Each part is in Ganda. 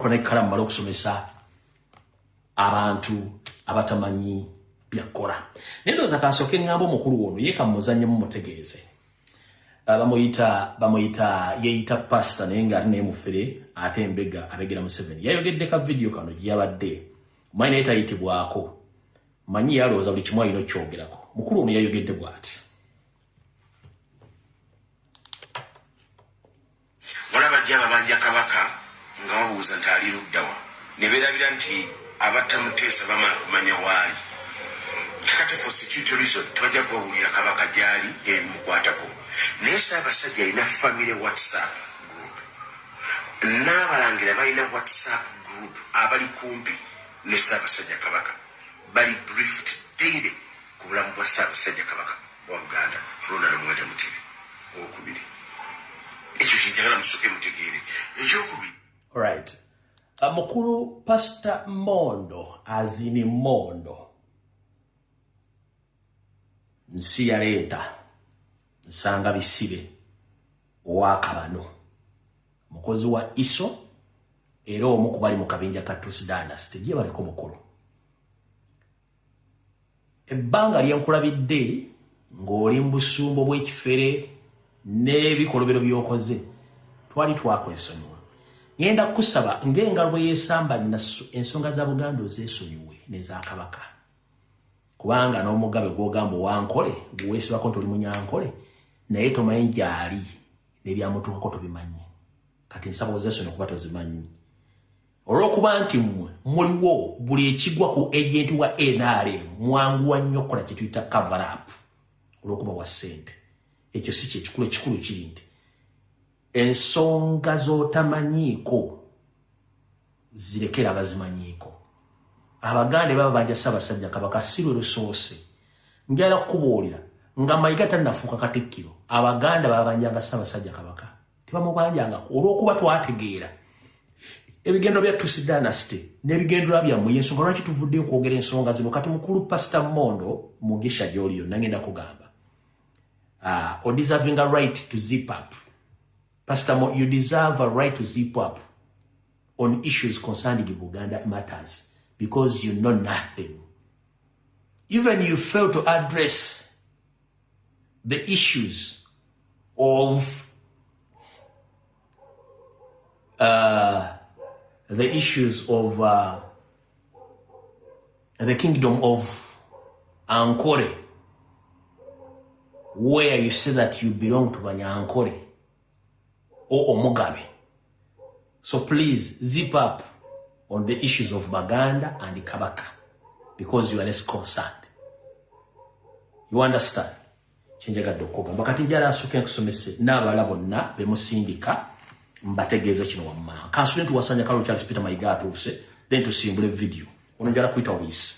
Konekala mmala okusomesa abantu abatamanyi byakola. Nendoza kasoke ngambo mukulu ono yeka muzanye mu mutegeeze. Bamuyita yeita pastor nenga atine mufere ate mbega abegera mu 7. Yayogedde ka video kano gyabadde. Mine etayitibwako. Manyi yaloza buli kimwa ino kyogerako. Mukulu ono yayogedde bwati. Mulaba jaba banja kabaka nga wabuuza ntali luddawa. Ne berabira nti abatamutesa bamanya waali. Kati for security reason twaja kuwulira kabaka jali emukwatako. Nesa abasajja ina family WhatsApp group. N'abalangira balina WhatsApp group abali kumpi nesa abasajja kabaka. Bali briefed daily ku bulamu bwa Ssaabasajja Kabaka wa Uganda Ronald Muwenda Mutebi okubiri. Ekyo kinjagala musoke mutegeere. Ekyokubiri. Alright. Mukulu Pastor Mondo azini Mondo. Nsi yaleeta nsanga bisibe owakabano. Mukozi wa ISO era omu ku bali mu kabinja ka Tusi Dynasty gye baliko mukulu. Ebbanga lyenkulabidde ng'oli mu busumbo bw'ekifere n'ebikolobero by'okoze twali twakwesonyiwa. Ngenda kusaba ng'engalo bwe yeesamba ensonga za Buganda ozeesonyiwe n'eza Kabaka. Kubanga n'omugabe gw'ogamba wankole gweweesibako nti oli munyankole naye tomanyi gy'ali n'ebyamutuukako tobimanyi. Kati nsaba ozeesonyiwe kuba tozimanyi. Olw'okuba nti mmwe muliwo buli ekigwa ku agent wa NRM mwanguwa nnyo kola kye tuyita cover up olw'okuba wa ssente. Ekyo si ekikulu kiri nti ensonga z'otamanyiiko zirekera abazimanyiiko. Abaganda baba banja Ssaabasajja Kabaka si lwe lusoose. Njala kukubuulira nga Mayiga tannafuuka Katikkiro Abaganda baba banjanga Ssaabasajja Kabaka tebamubanjanga olw'okuba twategeera ebigendo bya Tusi Dynasty n'ebigendo byammwe y'ensonga lwaki tuvuddeyo okwogera ensonga zino. Kati mukulu Pastor Mondo Mugisha gy'oliyo nangenda kugamba or deserving a right to zip up. Pastor Mondo, you deserve a right to zip up on issues concerning Buganda matters because you know nothing. Even you fail to address the issues of the kingdom of Ankore, where you say that you belong to Banyankore or Omugabe. So please zip up on the issues of Baganda and Kabaka because you are less concerned. You understand? Chenjagadde okugamba kati njala nsooke nkusomese n'abala bonna bemusindika mbategeeza kino wamma. Kansule tuwasanya Kalo Charles Peter Mayiga atuuse then tusimbule video. Ono njala kuyita wiisi.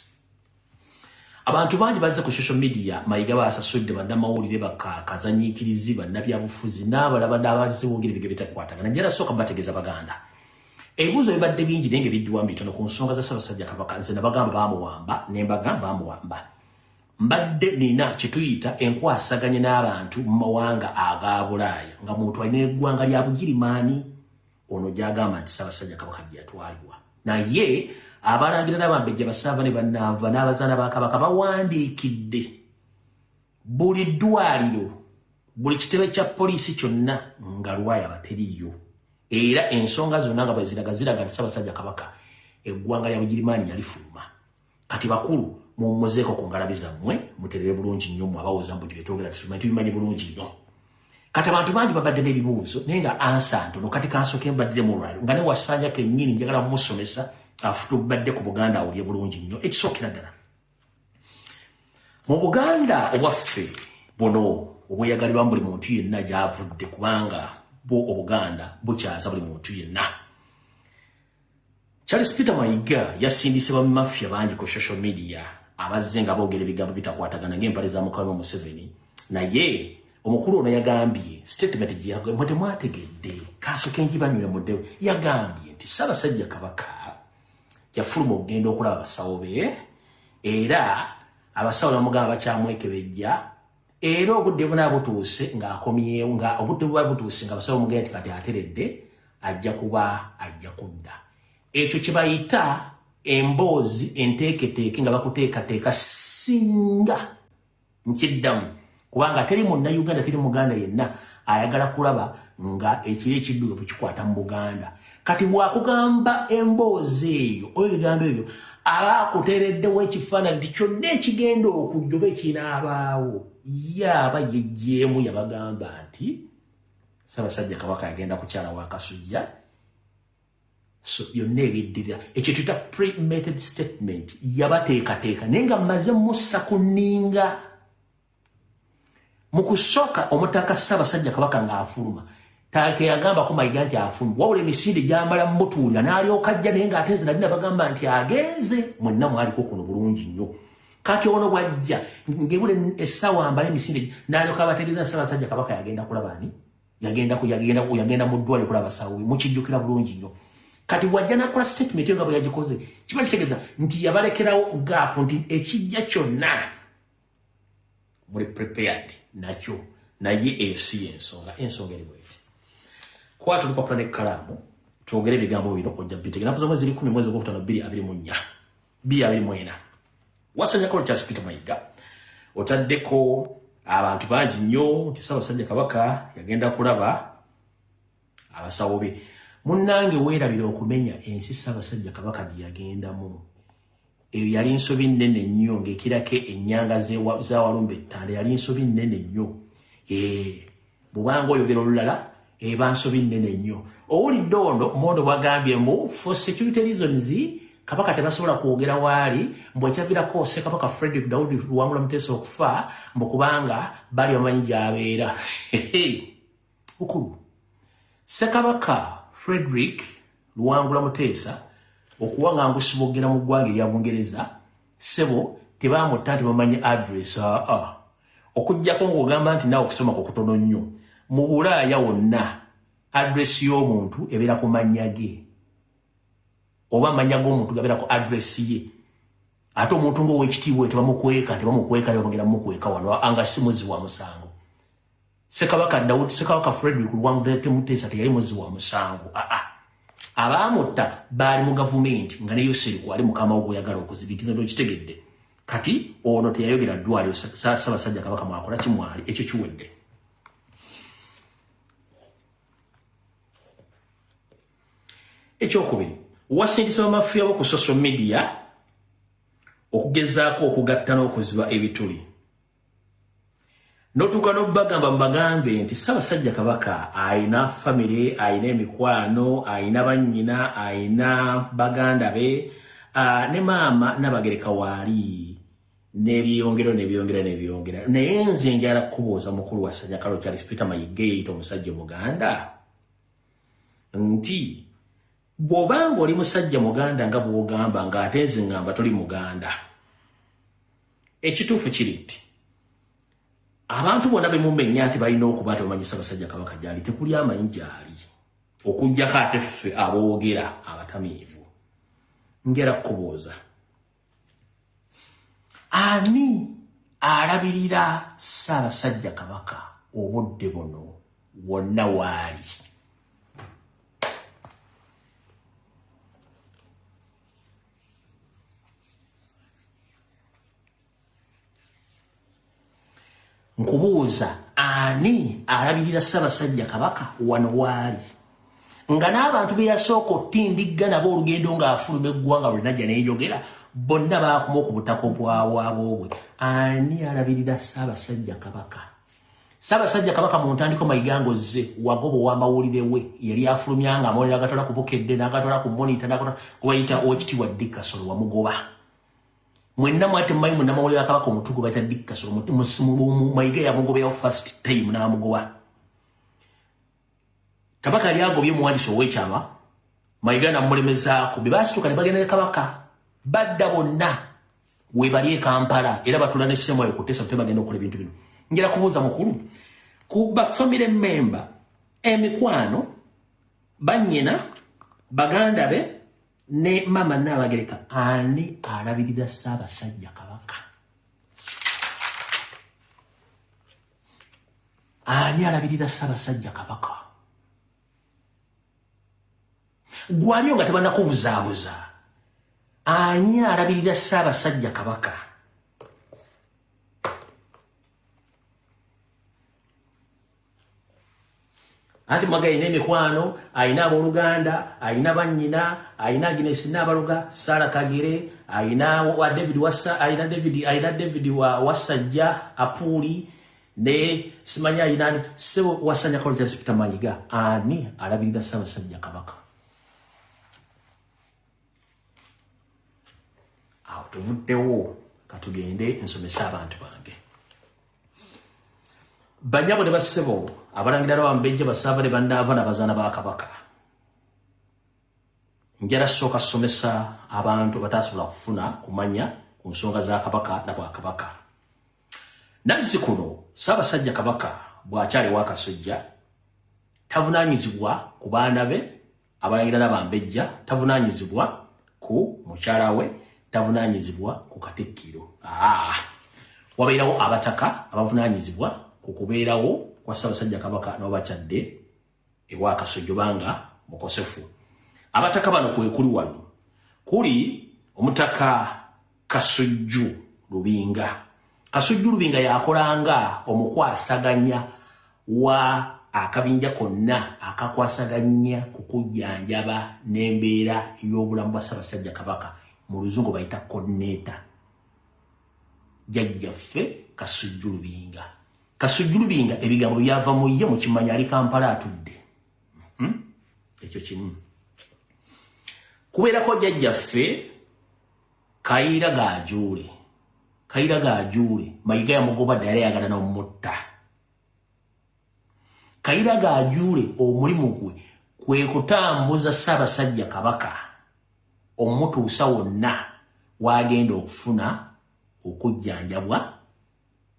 Abantu bangi bazze ku social media Mayiga basasudde bannamawulire bakakazanyiikirizi bannabyabufuzi n'abalaba n'abazze boogera ebigere bitakwatagana. Njala sooka bategeeza Baganda. Ebibuuzo bibadde bingi naye ng'ebiddiwamu bitono ku nsonga za Ssaabasajja Kabaka. Nze nabagamba baamuwamba ne mbagamba baamuwamba. Mbadde nina kye tuyita enkwasaganya n'abantu mu mawanga aga Bulaaya nga muntu alina eggwanga lya Bugirimaani ono gy'agamba nti Ssaabasajja Kabaka gye yatwalibwa. Naye abalangira n'abambejja basaava ne bannaava n'abazaana ba Kabaka bawandiikidde buli ddwaliro buli kitebe kya poliisi kyonna nga Lwaya bateriiyo. Era ensonga zonna nga bwe ziraga nti Ssaabasajja Kabaka eggwanga lya Bugirimaani yalifuluma. Kati bakulu mumuzeeko ku ngalabi zammwe muterere bulungi nnyo mwabawooza mbu byetwogera tusoma tubimanyi bulungi nnyo. Kati abantu bangi babadde n'ebibuuzo naye nga ansa ntono kati kansooke mbaddire mu lwalo nga ne Wasanja kennyini njagala mumusomesa afutubadde ku Buganda awulye bulungi nnyo. Ekisookera ddala mu Buganda obwaffe buno obweyagalirwamu buli muntu yenna gy'avudde kubanga bo Obuganda bukyaza buli muntu yenna. Charles Peter Mayiga yasindise bamafia bangi ku social media abazze nga boogera ebigambo bitakwatagana ng'empale za Mukama Museveni. Naye omukulu ono yagambye statement gye yagambye mwategedde kansooke njibanyule muddewo yagambye nti Ssaabasajja Kabaka yafuluma okugenda okulaba abasawo be era abasawo bamugamba bakyamwekebejja era obudde buna butuuse ng'akomyewo nga obudde buba butuuse nga abasawo mugenda nti kati ateredde ajja kudda. ekyo kye bayita emboozi enteeketeeke nga bakuteekateeka singa nkiddamu kubanga teri munna Uganda teri muganda yenna ayagala kulaba nga ekiri ekiddugavu kikwata mu Buganda kati bwakugamba emboozi eyo oyo bigambo ebyo aba akuteereddewo ekifaananyi nti kyonna ekigenda okujja oba ekinaabaawo yaaba yejjeemu yabagamba nti Ssaabasajja Kabaka yagenda kukyala wa Kasujja so byonna ebiddirira ekyo tuyita premeditated statement yabateekateeka naye nga mmaze mussa ku nninga mu kusooka omutaka Ssaabasajja Kabaka ng'afuluma taake yagambako Mayiga nti afuluma wabula emisinde gyamala mutuulira n'alyoka ajja naye ng'ateeze nali nabagamba nti agenze mwenna mwaliko kuno bulungi nnyo kati ono bw'ajja ng'ebula essaawa ambala emisinde n'alyoka abategeeza Ssaabasajja Kabaka yagenda kulaba ani yagenda mu ddwaliro kulaba basawo mukijjukira bulungi nnyo kati bw'ajja n'akola statement yo nga bwe yagikoze kiba kitegeeza nti yabalekerawo gaapu nti ekijja kyonna muli prepared nakyo naye eyo si ensonga eri bweti kwata olupapula n'ekkalaamu twogere ebigambo bino ojja bitegera naku zomwe ziri 10 mwezi ogwokutaano 2024 wasanyako Charles Peter Mayiga otaddeko abantu bangi nnyo nti Ssaabasajja Kabaka yagenda kulaba abasawo be munnange weerabira okumenya ensi Ssaabasajja Kabaka gye yagendamu eyo yali nsobi nnene nnyo ng'ekirako ennyanga za Walumbe Ttanda yali nsobi nnene nnyo bw'obanga oyogera olulala eba nsobi nnene nnyo owulidde ono Mondo bwagambye mbu for security reasons Kabaka tebasobola kwogera waali mbu ekyavirako Ssekabaka Frederick Daudi Luwangula Muteesa okufa mbu kubanga bali bamanyi gy'abeera ukulu Ssekabaka Frederick Luwangula Muteesa okuwangangusibwa okugenda mu ggwanga erya Bungereza sebo tebamutta nti bamanyi address okuggyako ng'ogamba nti naawe okusoma kutono nnyo mu Bulaaya wonna address y'omuntu ebeera ku mannya ge oba amannya g'omuntu gabeera ku address ye ate omuntu ng'ow'ekitiibwa tebamukweka tebamugenda mukweka wano anga si muzi wa musango Ssekabaka Frederick Luwangula Muteesa teyali muzi wa musango abaamutta baali mu gavumenti nga ne Yoseriku ali mukama wo gweyagala okuzibitiza ndokitegedde kati ono teyayogera ddwaliro Ssaabasajja Kabaka mwakola kimwali ekyo kiwedde ekyokubiri wasindisa bamafiya bo ku social media okugezaako okugatta n'okuziba ebituli notuuka n'obagamba mubagambe nti Ssaabasajja Kabaka ayina famire ayina emikwano ayina bannyina ayina baganda be ne maama Nabagereka waali n'ebyongera naye nze njala kubuuza mukulu wa Ssajjakalo Charles Peter Mayiga eyita omusajja Muganda nti bw'obanga oli musajja Muganda nga bw'ogamba ng'ate nze ngamba toli Muganda ekituufu kiri nti abantu bonna bemumenya nti balina okuba tebamanyi Ssaabasajja Kabaka gyali tekuli amanyi gyali okuggyako ate ffe aboogera abatamiivu ngera kubuuza ani alabirira Ssaabasajja Kabaka obudde buno wonna waali nkubuuza ani alabirira Ssaabasajja Kabaka wano waali nga n'abantu be yasooka ottindigga nabo olugendo ng'afuluma eggwanga lwenajja n'enjogera bonna baakoma okubutako bwawaabwe ani alabirira Ssaabasajja Kabaka Ssaabasajja Kabaka mu ntandiko Mayiga ng'ozze wagoba ow'amawulire we yali afulumya nga amawulire agatwala ku Bukedde n'agatwala ku Monitor n'agatwala kubayita Oweekitiibwa Dick Kasolo wamugoba mwenna mwate mmanyi munnamawulire wa Kabaka omutugu bayita Dick Kasolo Mayiga yamugobeerawo first time n'amugoba Kabaka yali agobye muwandiisi ow'ekyama Mayiga n'amulemezaako be baasituka ne bagenda ne Kabaka badda bonna we bali e Kampala era batula ne Ssemwayo ku Teesa bagenda okukola ebintu bino njala kubuuza mukulu ku bafamile memba emikwano bannyina baganda be ne mama Nabagereka ani alabirira Ssaabasajja Kabaka ani alabirira Ssaabasajja Kabaka gwaliyo nga tebanakubuzabuza ani alabirira Ssaabasajja Kabaka ati magayi n'emikwano ayina abooluganda ayina bannyina ayina Agnes Naabaluga Sarah Kagere ayina wa David Wassa ayina David wa Wassajja Apuli ne simanya ayina sebo Wassanya College Peter Manyiga ani alabirira Ssaabasajja Kabaka awo tuvuddewo katugende ensomesa abantu bange banyabo ne basebo abalangira Bambejja basava ne bandaava n'abazaana ba Kabaka njala soka somesa abantu batasobola kufuna kumanya ku nsonga za Kabaka na Bwakabaka nalisi kuno Ssaabasajja Kabaka bw'akyali wa Kasujja tavunaanyizibwa ku baana be abalangira n'Abambejja tavunaanyizibwa ku mukyala we tavunaanyizibwa ku Katikkiro wabeerawo abataka abavunaanyizibwa ku kubeerawo kwa Ssaabasajja Kabaka n'obakyadde ewa Kasujju banga mukosefu abataka bano kwe kuli wano kuli omutaka Kasujju Lubinga yakolanga omukwasaganya wa akabinja konna akakwasaganya kukujjanjaba n'embeera y'obulamu bwa Ssaabasajja Kabaka mu Luzungu bayita coordinator jjajjaffe Kasujju Lubinga ebigambo byava mu ye mu kimanya ali Kampala atudde ekyo kimu kubeerako jjajjaffe Kayiira Gajuule Mayiga yamugoba ddala yayagala n'omutta Kayiira Gajuule omulimu gwe kwe kutambuza Ssaabasajja Kabaka omutuusa wonna wagenda okufuna okujjanjabwa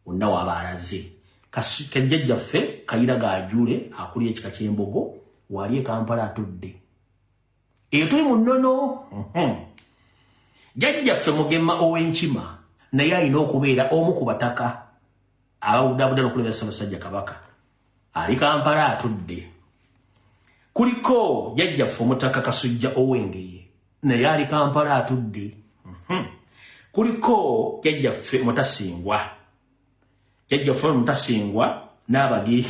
wonna w'abaalaze kajjajjaffe Kayiira Gajuule akulira ekika ky'Embogo wali e Kampala atudde eyo tuli mu nnono jjajjaffe Mugema ow'Enkima naye alina okubeera omu ku bataka abawuddabudda n'okulebera Ssaabasajja Kabaka ali Kampala atudde kuliko jjajjaffe Omutaka Kasujja ow'Engeye naye ali Kampala atudde kuliko jjajjaffe Mutasingwa n'Abagiri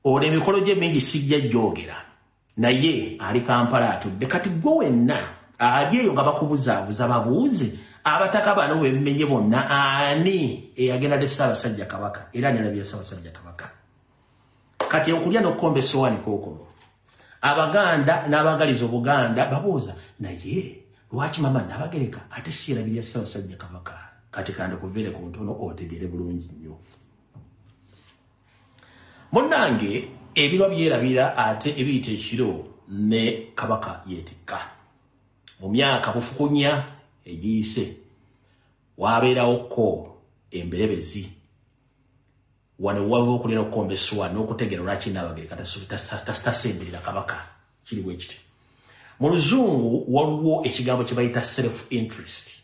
ono emikolo gye mingi sijja gyogera naye ali Kampala atudde kati gwe wenna ali eyo nga bakubuzaabuza babuuze abataka bano bemmenye bonna ani eyagenda de Ssaabasajja Kabaka era nalabye Ssaabasajja Kabaka kati okulya n'okkomba essowaani kookono Abaganda n'abagaliza Obuganda babuuza naye lwaki mama Nnabagereka ate sirabirya Ssaabasajja Kabaka kati kandikuviire ku ntono otegere bulungi nnyo munnange ebirwa byerabira ate ebiyita ekiro ne Kabaka yeetikka mu myaka bufukunya egiyise wabeerawoko emberebezi wano wava okulira okukomba essowaani n'okutegeera lwaki Nnabagereka tasemberera Kabaka kiri bwe kiti mu Luzungu waliwo ekigambo kye bayita self interest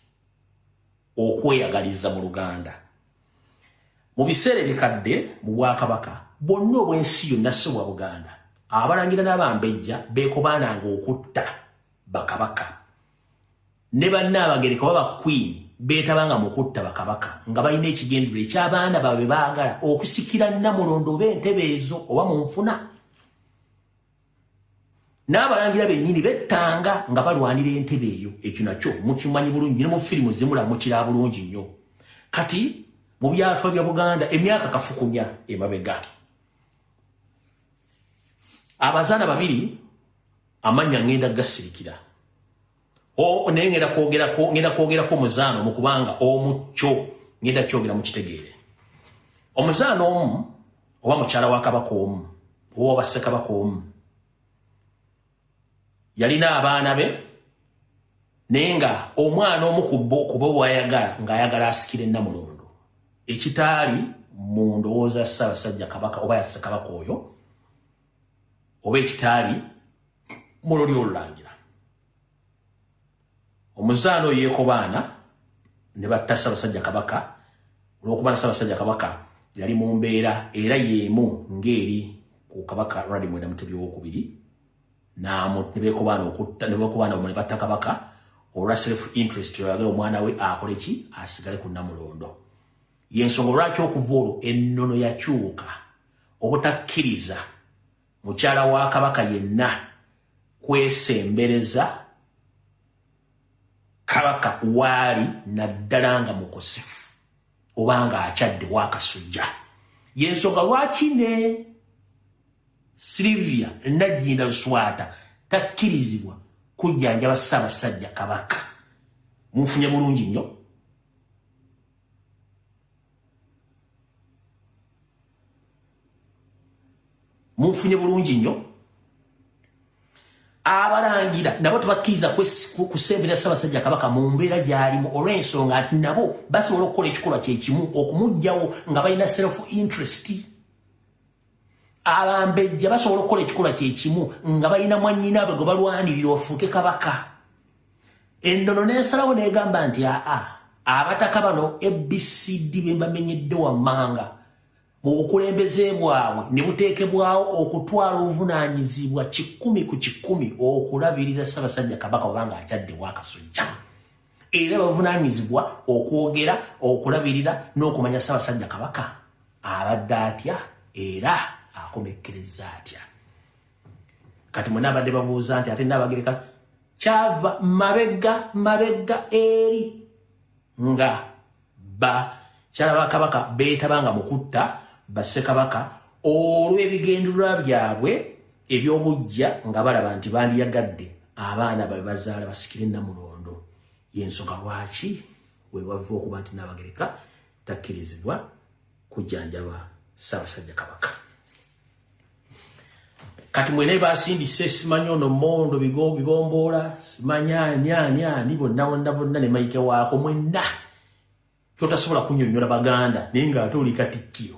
okweyagaliza mu Luganda mu biseera ebikadde mu Bwakabaka bonna obw'ensi yonna si bwa Buganda abalangira n'Abambejja beekobaananga okutta bakabaka ne Bannaabagereka oba Queen beetabanga mu kutta bakabaka nga balina ekigendero eky'abaana baabwe baagala okusikira Nnamulondo oba entebe ezo oba mu nfuna n'abalangira bennyini bettanga nga balwanira entebe eyo ekyo nakyo mukimanyi bulungi ne mu firimu zimula mukira bulungi nnyo kati mu byafa bya Buganda emyaka kafukunya emabega abazaana babiri amanya ngenda gasirikira naye ngenda kwogerako omuzaano mu kubanga omukyo ngenda kyogera mu kitegeere omuzaano omu oba mukyala wa Kabaka omu oba Bassekabaka omu yalina abaana be naye nga omwana omu ku bo bw'ayagala ng'ayagala asikire Nnamulondo ekitaali mu ndowooza Ssaabasajja Kabaka oba ya Ssekabaka oyo oba ekitaali mu lulyo olulangira omuzaano oyo yeekobaana ne batta Ssaabasajja Kabaka olw'okuba Ssaabasajja Kabaka yali mu mbeera era yeemu ng'eri ku kabaka Radi Mwenda Mutebi wokubiri na nebeko bana okutta nebeko bana omuli batta kabaka olwa self interest yagala omwana we akole ki asigale ku Namulondo yensonga lwaki okuvolo ennono yakyuka obutakkiriza mukyala wa kabaka yenna kwesembereza kabaka wali naddala nga mukosefu obanga akyadde wakasujja yensonga lwaki ne Sylvia Nagginda Luswata takkirizibwa kujjanjaba Ssaabasajja Kabaka munfunye bulungi nnyo munfunye bulungi nnyo abalangira nabo tebakkiriza kusembera Ssaabasajja Kabaka mu mbeera gy'alimu olw'ensonga ati nabo basobola okukola ekikolwa kyekimu okumugjawo nga balina self interest abambejja basobola okukola ekikolwa kyekimu nga balina mwannyinaabwe gwe balwanirira ofuuke kabaka ennono n'ensalawo n'egamba nti abataka bano ABCD be mbamenyedde wammanga mu bukulembeze bwabwe ne buteekebwawo okutwala obuvunaanyizibwa 100 okulabirira Ssaabasajja Kabaka obanga akyadde wakasujja era bavunaanyizibwa okwogera okulabirira n'okumanya Ssaabasajja Kabaka abadde atya era akomekkereza atya kati mwena abadde babuuza nti ate Nnaabagereka kyava mabega eri nga bakyala ba kabaka beetabanga mukutta Bassekabaka olw'ebigendulwa byabwe eby'obujja nga balaba nti bandiyagadde abaana babe bazaala basikire Namulondo yensonga lwaki we wava okuba nti Nnaabagereka takkirizibwa kujjanjaba Ssaabasajja Kabaka kati mwene basindise simanyi ono Mondo bigomboola simanya nyani bonna ne mayike waako mwenna kyotasobola kunnyonnyola Baganda naye ng'ate oli Katikkiro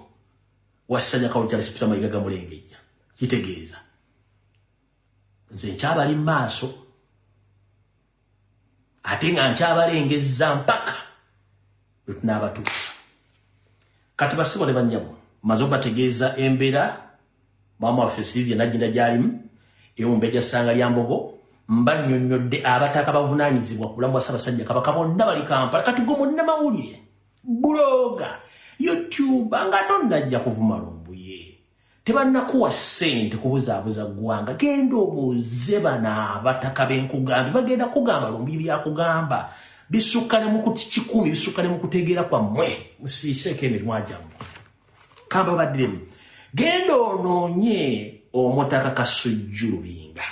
Wasajja Charles Peter Mayiga Gamulengejja kitegeeza nze nkyabali maaso ate nga nkyabalengezza mpaka lwetunaabatuusa kati basibole bannyamu maze obategeeza embeera Mama waffe Sylvia Nagginda gy'alimu emumbejja ssanga lya Mbogo mbannyonnyodde abataka bavunaanyizibwa ku bulamu bwa Ssaabasajja Kabaka bonna bali Kampala kati gwe munnamawulire bloga YouTube nga tonnajja kuvuma lumbuye tebannakuwa ssente kubuzaabuza ggwanga genda obuuze bana abataka b'enkugambye bagenda kugamba lumbuye byakugamba bisukkane mu kuti 100 bisukkane mu kutegeera kwammwe musiiseeko emirimu agyammwe kamba baddiremu genda onoonye omutaka Kasujju Lubinga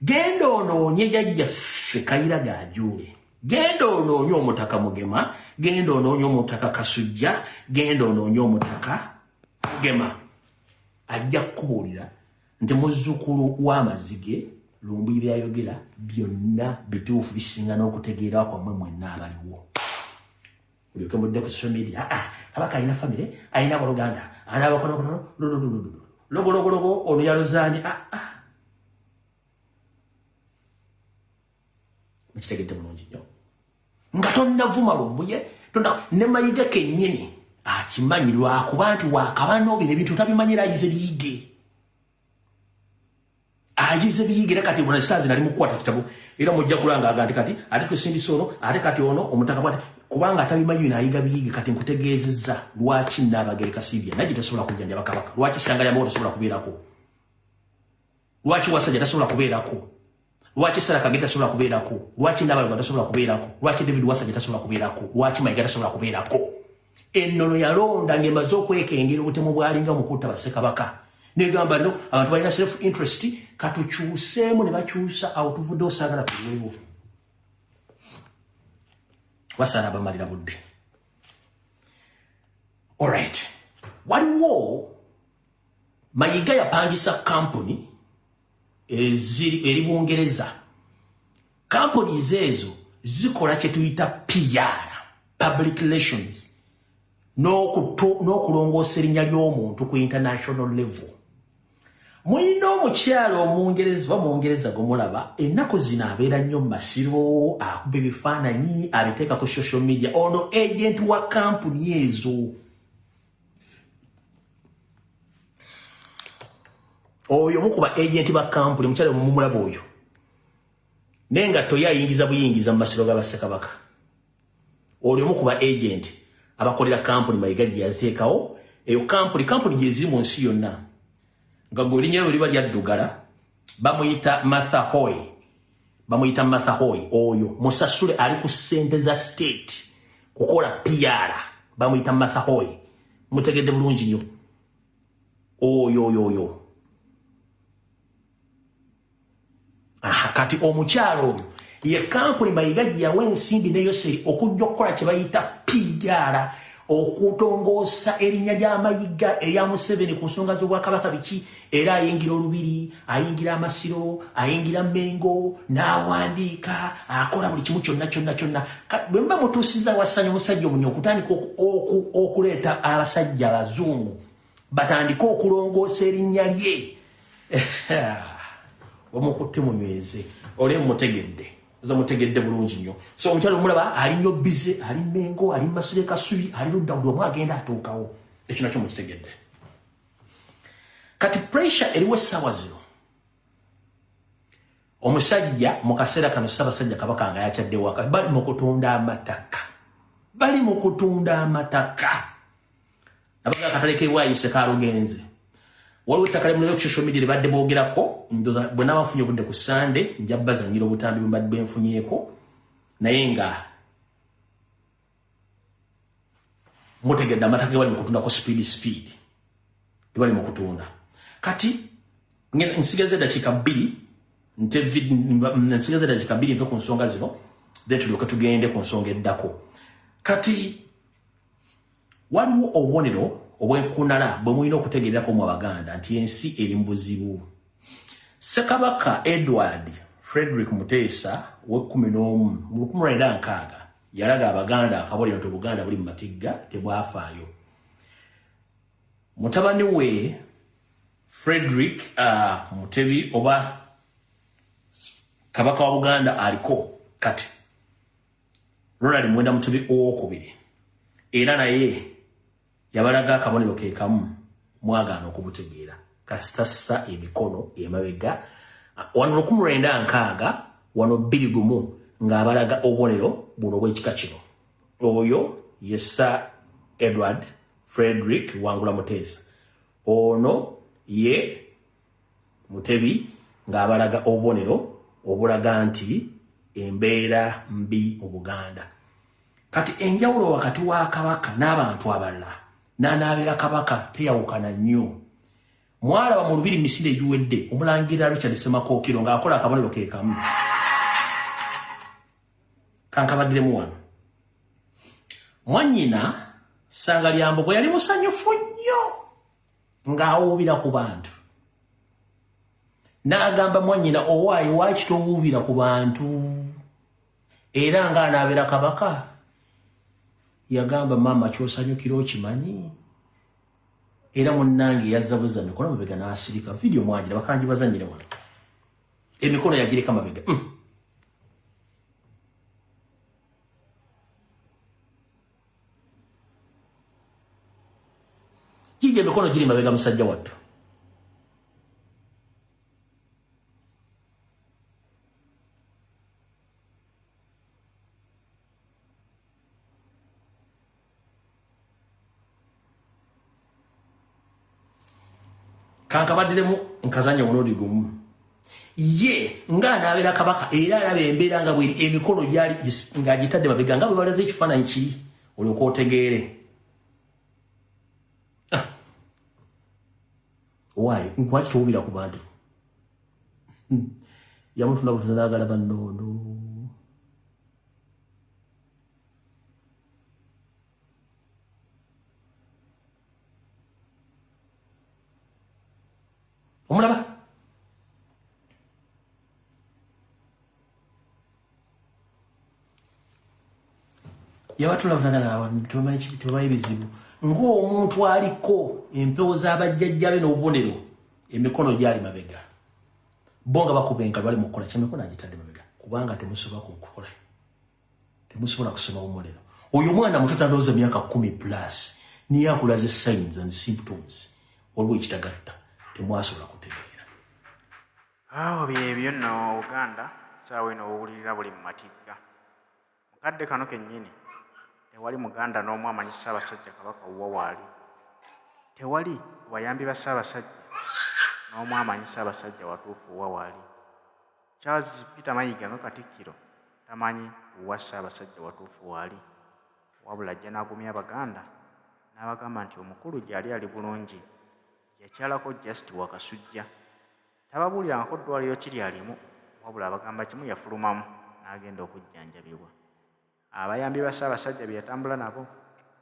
genda onoonye jjajjaffe Kayira Gajuule genda onoonye omutaka Mugema genda onoonye omutaka Kasujja genda onoonye omutaka Mugema ajja kukubuulira nti muzzukulu w'amazige lumbuye byayogera byonna bituufu bisinga n'okutegeera kwammwe mwenna abaliwo ulyoke mudde ku social media Kabaka alina famire alina aboluganda anaabakonokono logologo oluyaluzaani mukitegedde bulungi nnyo nga tonnavuma lumbuye ne Mayiga kennyini akimanyi lwakuba nti wakabano bino ebintu tabimanyira ayize biyige era kati buna saazi nali mukukwata kitabu era mujja kulanga agandi kati ate twesindisa ono ate kati ono omutaka bwati kubanga atabimanyi bino ayiga biyige kati nkutegeezezza lwaki Nnaabagereka Sylvia Nagginda tasobola kujjanjaba Kabaka lwaki Sangala Mbogo tasobola kubeerako lwaki Wasajja tasobola kubeerako lwaki Sarah Kagere tasobola kubeerako lwaki Nnaabagereka tasobola kubeerako lwaki David Wasajja tasobola kubeerako lwaki Mayiga tasobola kubeerako ennono yalonda ng'emaze okwekengera obutemu bwalinga mukutta Bassekabaka negamba no abantu balina self interest katukyuseemu ne bakyusa awo tuvudde osaagala tuweewo wasaana bamalira budde alright waliwo Mayiga yapangisa kampuni eri Bungereza companies ezo zikola kye tuyita PR public relations n'okulongoosa erinnya ly'omuntu ku international level mulina omukyalo Omungereza oba Mungereza gomulaba ennaku zino abeera nnyo mu masiro akuba ebifaananyi abiteeka ku social media ono agent wa kampuni ezo oyo mukuba agent ba company mchale mumulabo oyo nenga toyayingiza buyingiza mu masiro g'Abassekabaka oyo mukuba agent abakolera company mayigaji yateekawo eyo company gyeziri mu nsi yonna nga golinyero liba lyaddugala bamuyita Martha Hoy oyo musasule ali ku ssente za state kukola PR bamuyita Martha Hoy mutegedde bulungi nnyo oyo kati omukyalo oyo ye company mayigaji yawe ensimbi ne Yoseri okujja okukola kye bayita PR okutongosa erinnya ly'amayiga eya Museveni ku nsonga z'Obwakabaka biki era ayingira olubiri ayingira amasiro ayingira Mengo n'awandiika akola buli kimu kyonna bwe mba mutuusiza wasanya omusajja omunyo okutandika okuleeta abasajja abazungu batandika okulongoosa erinnya lye omukutte munyweze ole mutegedde mutegedde bulungi nnyo so omukyalo omulaba ali nnyo bize ali Mengo ali Masule Kasubi ali ludda buli agenda atuukawo ekyo nakyo mukitegedde kati pressure eriwo essaawa zino omusajja mu kaseera kano Ssaabasajja Kabaka nga yakyadde waka bali mu kutunda amataka abaga akatale k'ewaayise kaalugenze waliwo ettaka limu ku social media libadde boogerako ndoza bwe nabafunye obudde ku Sunday njabazannyira obutambi bwe mbadde benfunyeeko naye nga mutegedde amataka ge bali mu kutundako speed tebali mu kutunda kati nsigaze eddakiika 2 mpe ku nsonga zino then tulyoke tugende ku nsonga eddako kati waliwo obubonero obwenkunala bwe mulina okutegeerako mu Abaganda nti ensi eri mu buzibu. Ssekabaka Edward Frederick Muteesa we11 mu 1906 yalaga Abaganda akabonero nti Buganda buli mu matigga tebwafaayo. Mutabani we Frederick Mutebi oba Kabaka wa Buganda aliko kati Ronald Mwenda Mutebi owokubiri era naye yabalaga akabonero ke kamu mwagaana okubutegeera kasitassa emikono emabega wano 1906 wano 21 ng'abalaga obubonero buno bw'ekika kino. Oyo yessa Edward Frederick Wangula Muteesa, ono ye Mutebi ng'abalaga obubonero obulaga nti embeera mbi mu Buganda. Kati enjawulo wakati wa Kabaka n'abantu abalala n'anaabera Kabaka teyawukana nnyo. Mwalaba mu lubiri misinde egiwedde Omulangira Richard Semakookiro ng'akola akabonero ke kamu. Kankabaddemu wano. Mwannyina Ssangalyambogo yali musanyufu nnyo ng'awuubira ku bantu. N'agamba mwannyina owaayi waaki towuubira ku bantu era ng'anaabera Kabaka. Yagamba mama kyosanyukira okimanyi era munnange yazzabuza mikono mabega n'asirika. Video mwagira bakanji bazannyire wano emikono yagireka mabega. Jije emikono giri mabega musajja wattu. Kankabaddiremu nkazanya omuloodi gumu. Ye ng'anaabera Kabaka era alaba embeera nga bweri emikono gyali ng'agitadde mabega nga bwe balaze ekifaananyi kiri olyoka otegeere. Why? Lwaki towuubira ku bantu? Yamutunda butina n'agala bannoono. Omulaba? Yabatula butina n'agala abantu tebamanyi bizibu. Ng'omuntu aliko empewo z'abajjajjabe n'obubonero emikono gyali mabega. Bo nga bakuba enkalu bali mu kukola ky'emikono agitadde mabega kubanga temusobola kukola. Temusobola kusoma obubonero. Oyo mwana muto tandowooza myaka 10+ niye akulaze signs and symptoms olw'ekitagatta temwasobola kutegeera. byebyo nno Uganda saawa eno owulirira buli mu matigga. Mukadde kano kennyini tewali Muganda n'omu amanyi Ssaabasajja Kabaka wa waali. Tewali bayambi ba Ssaabasajja n'omu amanyi Ssaabasajja watuufu wa waali. Charles Peter Mayiga nga Katikkiro tamanyi wa Ssaabasajja watuufu waali. Wabula ajja n'agumya Abaganda n'abagamba nti omukulu gyali ali bulungi yakyalako Just Wakasujja. Tababuulirangako ddwaliro kiri alimu, wabula abagamba kimu yafulumamu n'agenda okujjanjabibwa. Abayambi ba Ssaabasajja bye yatambula nabo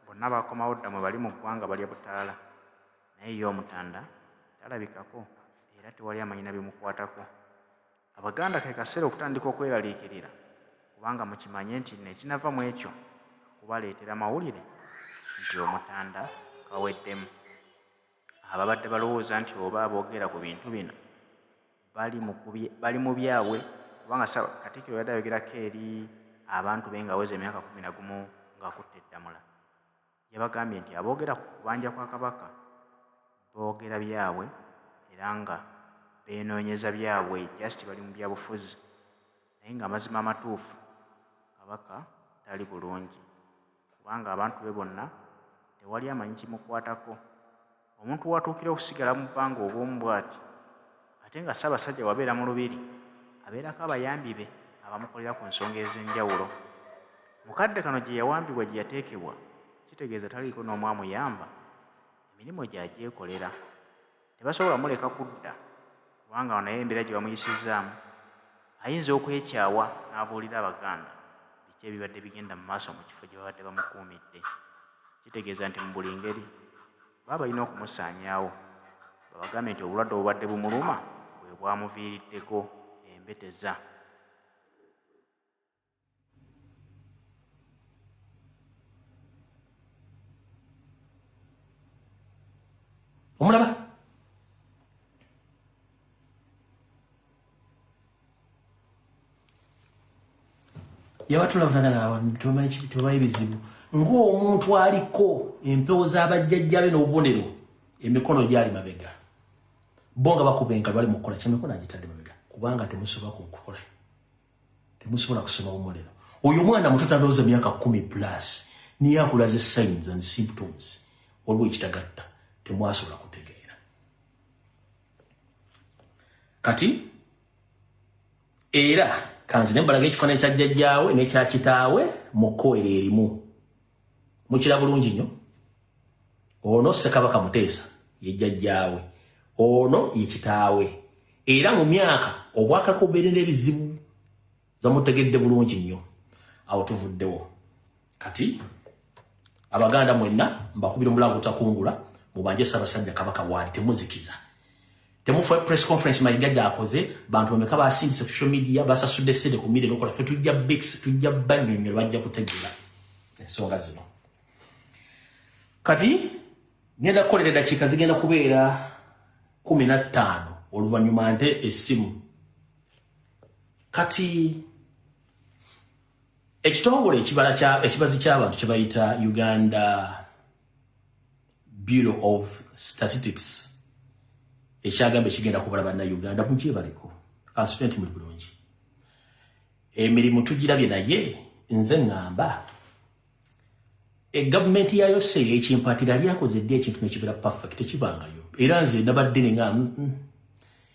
bonna bakomawo dda mwe bali mu ggwanga balya butaala, naye ye Omutanda talabikako era tewali amanyi na bimukwatako. Abaganda ke kaseera okutandika okweraliikirira, kubanga mukimanye nti nekinava mu ekyo kubaleetera mawulire nti Omutanda kaweddemu. Ababadde balowooza nti oba aboogera ku bintu bino bali mu byabwe, kubanga Katikkiro yadde ayogerako eri abantu be ng'aweza emyaka 11 ng'akutte eddamula. Yabagambye nti aboogera ku kubanja kwa Kabaka boogera byabwe era nga beenoonyeza byabwe, just bali mu byabufuzi, naye ng'amazima amatuufu Kabaka tali bulungi, kubanga abantu be bonna tewali amanyi kimukwatako. Omuntu watuukira okusigala mu bbanga obw'omu bw'ati ate nga Ssaabasajja wabeera mu lubiri abeerako abayambi be abamukolera ku nsonga ez'enjawulo. Mukadde kano gye yawambibwa gye yateekebwa kitegeeza taliiko n'omu amuyamba, emirimu gy'agyekolera. Tebasobola muleka kudda kubanga naye embeera gye bamuyisizzaamu ayinza okwekyawa n'abuulira Abaganda biki ebibadde bigenda mu maaso mu kifo gye babadde bamukuumidde. Kitegeeza nti mu buli ngeri baba balina okumusaanyaawo, babagambe nti obulwadde obubadde bumuluma bwe bwamuviiriddeko embeteza. Omulaba yabatula butagala tebamanyi bizibu ng'omuntu aliko empewo z'abajjajjabe n'obubonero emikono gyali mabega bo nga bakubenga bali mu kukola kyemikono agitadde mabega kubanga temusobola kukola, temusobola kusoma bumulero. Oyo mwana muto tandowooza myaka 10+ niye akulaze signs and symptoms waliwo ekitagatta temwasobola kutegeera. Kati era kanzine mbalaga ekifaananyi kya jjajjaawe n'ekya kitaawe mu kkoera erimu mukira bulungi nnyo. Ono Ssekabaka Muteesa ye jjajjaawe, ono ye kitaawe, era mu myaka obwakako obeera n'ebizibu zamutegedde bulungi nnyo. Awo tuvuddewo kati Abaganda mwenna mbakubira omulango otakungula mubanje Ssaabasajja Kabaka waali, temuzikiza, temufa press conference Mayiga gy'akoze, bantu bameka basindise social media basasudde ssente ku mmere n'okola, ffe tujja Bex tujja bannyonnyola bajja kutegeera ensonga zino. Kati ngenda kukolera eddakiika zigenda kubeera 15 oluvannyuma nte essimu. Kati ekitongole ekibazi ky'abantu kye bayita Uganda Bureau of Statistics ekyagamba ekigenda kubala bannayuganda mugye baliko kansipenti muli bulungi, emirimu tugirabye naye nze ŋŋamba gavumenti yayo se ekimpatira lyakoze ddi ekintu nekibeera perfect tekibangayo, era nze nabadde nenga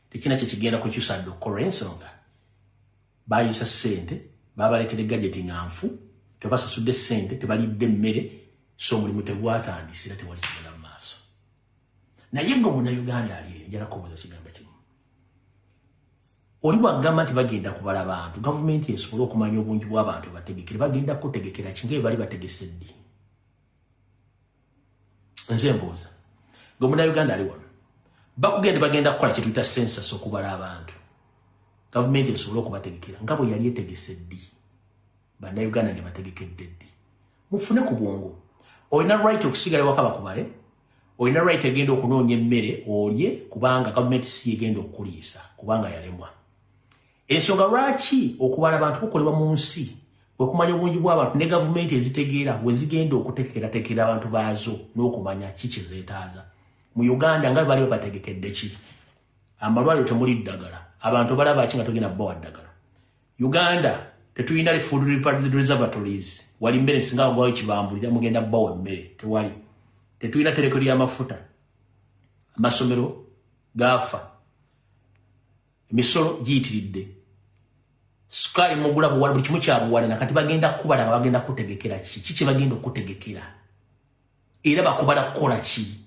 tekina kyekigenda kukyusa dde okukola ensonga bayisa ssente babaleetera gadgeti nganfu tebasasudde ssente tebalidde emmere so omulimu tegwatandise era tewali kigenda mu maaso. Naye gwe munnayuganda ali njala kubuuza kigambo kimu, oli bwagamba nti bagenda kubala abantu gavumenti esobole okumanya obungi bw'abantu bategekere bagenda kutegekera kinga bye bali bategese ddi? Nze mbuuza gwe munnayuganda ali wano bagenda kukola kye tuyita census okubala abantu gavumenti esobole okubategekera nga bwe yali etegese ddi bannayuganda ne bategekedde ddi? Mufune ku bwongo. Olina right okusigala waka bakubale, olina right egenda okunoonya emmere olye kubanga gavumenti si egenda okukuliisa kubanga yalemwa. Ensonga lwaki okubala abantu kukolebwa mu nsi bwe kumanya obungi bw'abantu ne gavumenti ezitegeera bwe zigenda okuteekerateekera abantu baazo n'okumanya ki kye zeetaaza. Mu Uganda nga bali babategekedde ki? Amalwaliro temuli ddagala, abantu balaba kinga togenda bwa ddagala. Uganda tetuyina food reservatories wali mbere singa gwayo kibambulira mugenda bwa mmere tewali. Tetuyina terekori ya mafuta. Amasomero gafa. Emisolo giyitiridde. Sukali mugula buwala buli kimu kyabuwala nakati bagenda kubala nga bagenda kutegekera ki bagenda okutegekera. Era bakubala kukola ki.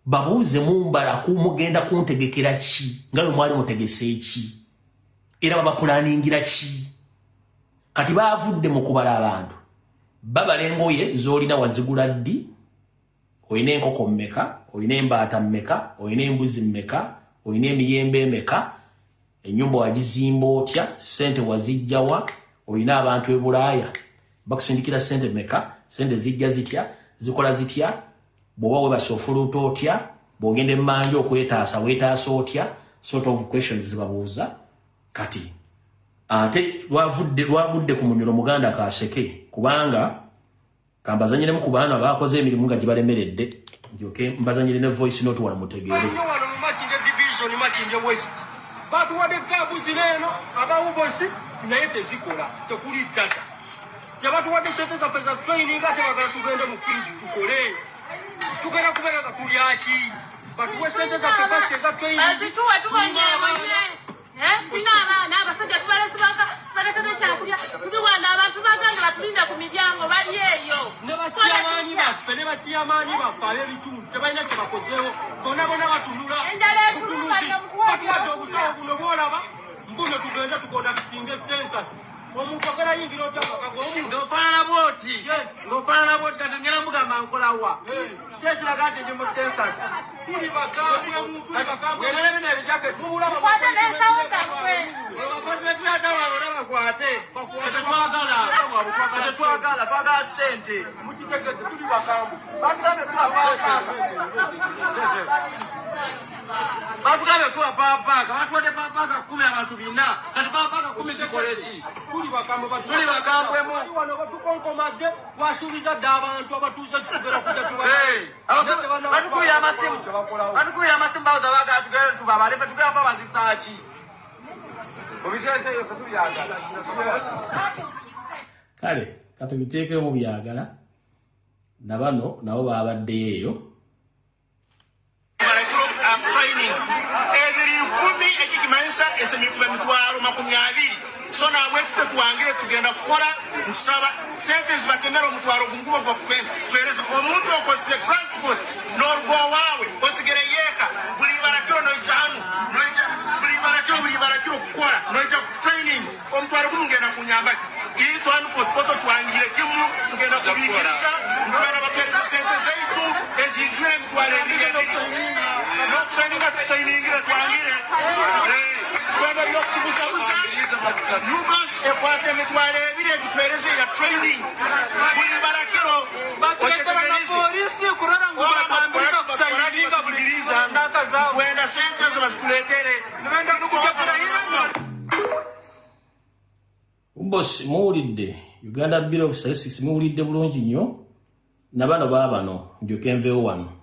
Babuuze mumbala kumugenda kuntegekera ki nga bwe mwali mutegese ki. Era babapulaningira ki. Kati baavudde mu kubala abantu. Babala engoye z'olina wazigula ddi. Oyina enkoko mmeka, oyina embaata mmeka, oyina embuzi mmeka, oyina emiyembe mmeka, enyumba wagizimba otya, sente wazijjawa, oyina abantu e Bulaaya bakusindikira sente mmeka, sente zijja zitya, zikola zitya, bw'oba webasofuluuta otya, bw'ogenda emmanja okwetaasa weetaasa otya, sort of questions zibabuuza. Kati ate lwagudde ku munyolo muganda Kaseke kubanga kambazanyire mu kubaana bakoze emirimu nga gibalemeredde njoke mbazanyire ne voice note wala mutegeere wano mu Makindye division Makindye West batu wade kabu zineno abawu bosi naye tezikola tekuli data jabatu wade sente za pesa training ate bagala tugende mu kiriji tukole tugenda kubera nga tuli aki batu we sente za capacity za training azituwa tukonye bwe bina abana abasajja tubalesi baka balekana kyakulya tubiwanda abantu baganga batulinda ku miryango bali eyo ne batiyamaanyi baffe ne batiyamaanyi baffe ab'ebitundu tebalina kye bakozeewo bonna batunula batuwadde obusawo buno bwolaba mbuno tugenda tukonda tukinga ensensas omuntu agala yingira otya akakaga ng'ofaanana bwoti ng'ofaanana bwoti kati ngera mugamba nkolawa kyekiraga nti ndi mu sensas tuli bakambwe muntu bakambwe bino ebijaketi mubulaba abakozi betuyatawa bakwate tetwagala twagala sente mukitegete tuli bakambwe batugambe tuwa paapaka batuwadde paapaka 10 abantu bina kati paapaka 10 zikoleki tuli bakambwemu wano batukonkomadde wasuubiza dde abantu abatuuze tutugera kujja batukubira amasimu bawoza bagala tugere tubabale fe tugera pa bazisaaki obiteekeyo tetubyagala kale katubiteekeyo mu byagala nabano nabo babaddeyo eyo training ebiri 10 ekikimanyisa esemikuba emitwalo 20 so nabwe tutwangire tugenda kukola ntusaba sente zibakenera omutwalo gungubo gwa kutwereza omuntu okozese transport n'olugo waawe osigere yeeka buli barakiro noijanu buli barakiro kukola noija training omutwalo gumugenda kunyamba ili twanfort poto twangire kimu tugenda kubikiriza ntwala batwereza sente zaitu ezijure emitwalo ebiri training atusayiningira twangire twenda byokubuzabuza Lubas ekwate emitwalo ebiri ebitwereze ya training buli barakiro polisi kurara ngo batambika kusayininga buliriza ndaka zawo kwenda sente zo bazikuletere nibenda nukujafuna hira Boss muwulidde Uganda Bureau of Statistics muwulidde bulungi nnyo nabano baabano njoke nveewo wano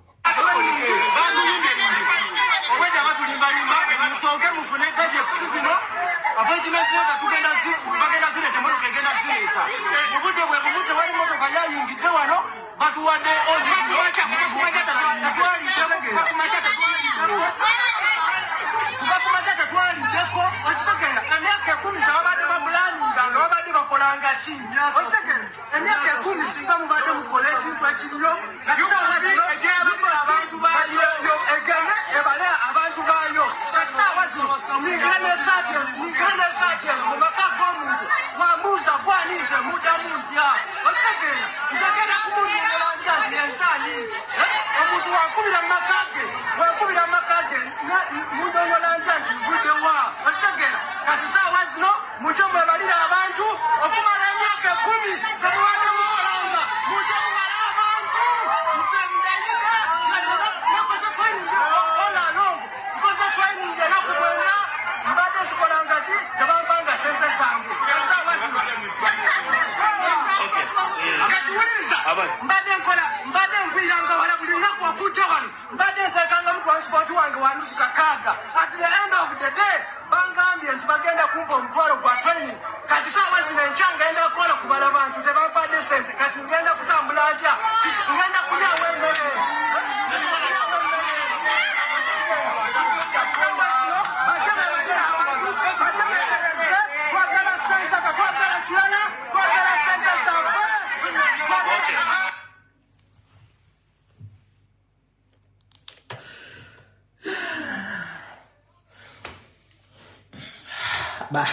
transport wange wandusuka kaga at the end of the day bampa omutwalo gwa training kati saawa zino enkya ngenda kukola kubala bantu tebampadde sente kati ngenda kutambula ntya ngenda kulyawo emmere twagala sente twagala kirala twagala sente zaffe Bye.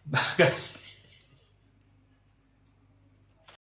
Bye, guys.